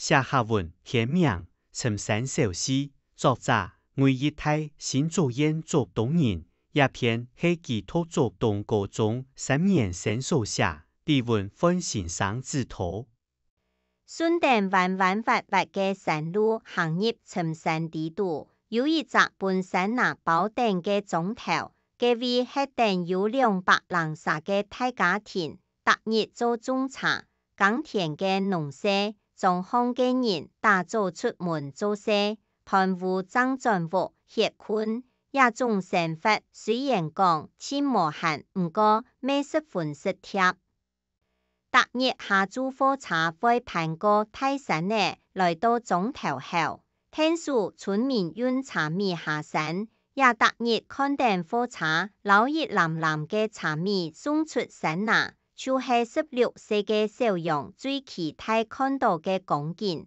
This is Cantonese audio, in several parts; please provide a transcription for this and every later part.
下下文篇名深山小溪，作者魏一泰，新竹县竹东人。一篇係其托竹東高中3年生所寫，比文分欣賞指導。順頂彎彎滑滑嘅山路行入深山地圖，有一隻半山那包頂嘅鐘頭，嗰位係頂有200人殺嘅大家庭，逐日做種茶、耕田嘅農事，種項嘅人打早出門做事，盤烏爭轉活歇困。一種生活雖然講似無限，唔過未十分實貼。逐日下晝火車會攀過大山呢，來到鐘頭後，聽說村民運茶米下山，也逐日看見火車老熱藍藍嘅茶米送出山那，就係16歲嘅小楊最期待看到嘅光景。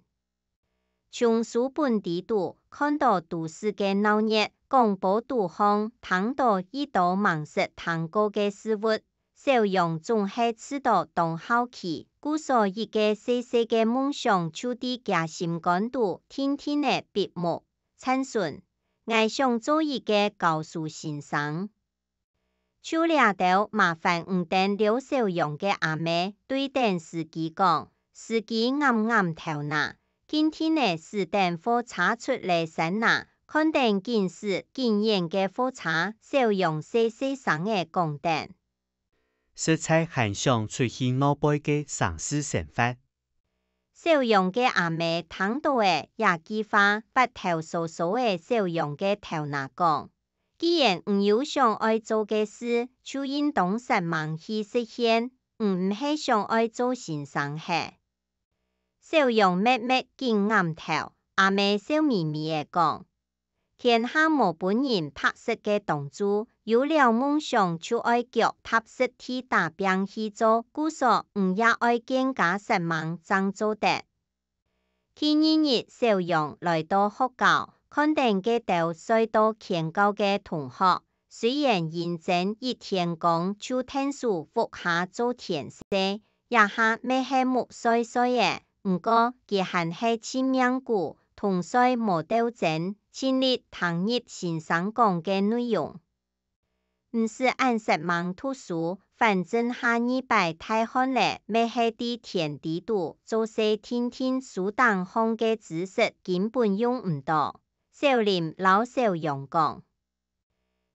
從書本地圖看到都市嘅鬧熱，廣播導航聽到一道忙實聽過嘅事物，小楊總係知道當好奇，故所以個細細嘅夢想就地夾心肝度天天嘅筆墨參順，我想做一個教書先生。就倆到麻煩唔等劉小楊嘅阿妹對等司機講，司機啱啱頭那。今天呢是等火車出嚟山那，看定見時見人嘅火車，小楊細細聲嘅講定。實在很想出去我輩嘅城市生活。小楊嘅阿妹聽到嘅也幾話，白頭搔搔嘅小楊嘅頭那講，既然唔有想愛做嘅事，就應當實忙去實現，唔係想愛做先生嘅。小楊默默緊啱頭，阿妹笑眯眯嘅講：天下無本人拍實嘅動作，有了夢想就愛腳踏實地打拼去做，故所唔也愛見假實忙爭做得。第二日，小楊來到學校，看定嘅到隧道見到嘅同學，雖然認真一天講就聽書伏下做田事，也下咩係木碎碎嘅。唔過，佢還係簽名故，同歲無鬥爭，盡力聽入先生講嘅內容。唔是按實忙讀書，反正下禮拜太寒咧，咩係啲田地度，做些天天書檔項嘅知識根本用唔到。小林老小楊講，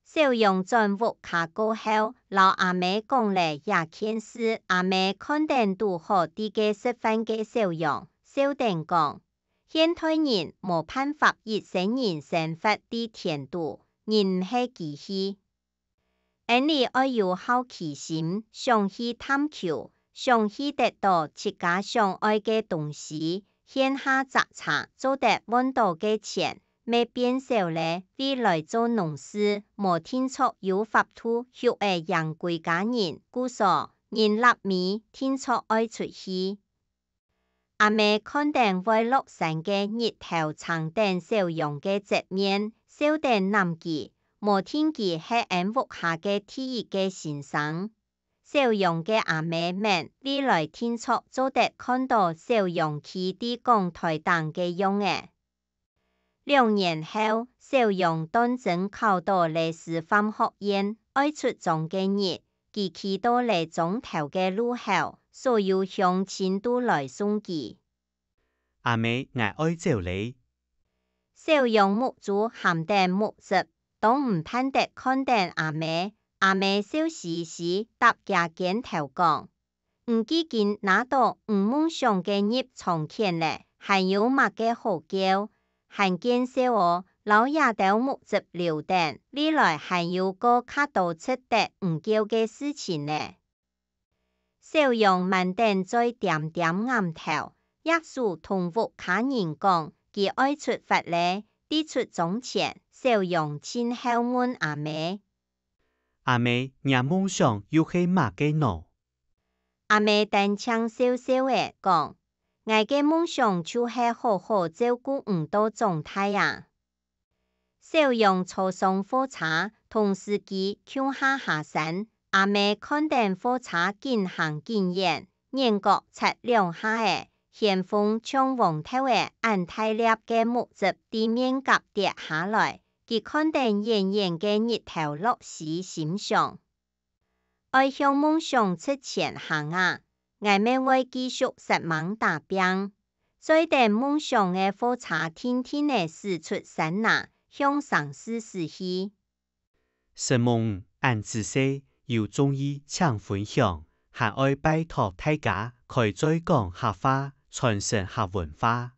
小楊轉屋卡過後，老阿妹講咧也件事，阿妹看定都好啲嘅食飯嘅小楊，小定講，現代人無辦法一生人生活啲田度，人唔係機器。你愛有好奇心，想去探求，想去得到自家想愛嘅東西，現下雜茶做得揾到嘅錢。未變少咧，未來做農事，無聽錯有法度，學嘅養貴家人，故所人立米，聽錯愛出去。阿妹看定會落山嘅日頭長定小楊嘅側面，小定南記，無聽記係安屋下嘅第一個先生。小楊嘅阿妹們，未來聽錯做得看到小楊去啲講台檔嘅樣嘅。2年後，小楊當真考到嚟師範學院，愛出狀嘅日，佢去到嚟鐘頭嘅路後，所有鄉親都來送佢。阿妹我愛走你。小楊目珠含定目汁，都唔盼得看定阿妹。阿妹笑嘻嘻搭架肩頭講：唔記緊拿到唔夢想嘅日從前咧，還有乜嘅好叫？還見笑我老爺到目汁流定，未來還有個卡到出得唔叫嘅事情呢。小楊慢定再點點眼頭，一數同屋卡人講，佢愛出發咧，啲出鐘前，小楊親口問阿妹：阿妹，你夢想又係乜嘅喏？阿妹單槍笑笑嘅講。我嘅夢想就係好好照顧唔到狀態啊！小楊坐上火車，同司機向下山。阿妹看定火車漸行漸遠，眼角擦兩下嘅，旋風從黃頭嘅按大粒嘅木質地面甲跌下來，佢看見炎炎嘅日頭落時心想，愛向夢想出前行啊！我們會繼續失望打拼，再等夢想嘅火車天天嘅駛出山那，向上駛去。實夢按自細有中意搶分享，還愛拜託大家開再講客話，傳承客文化。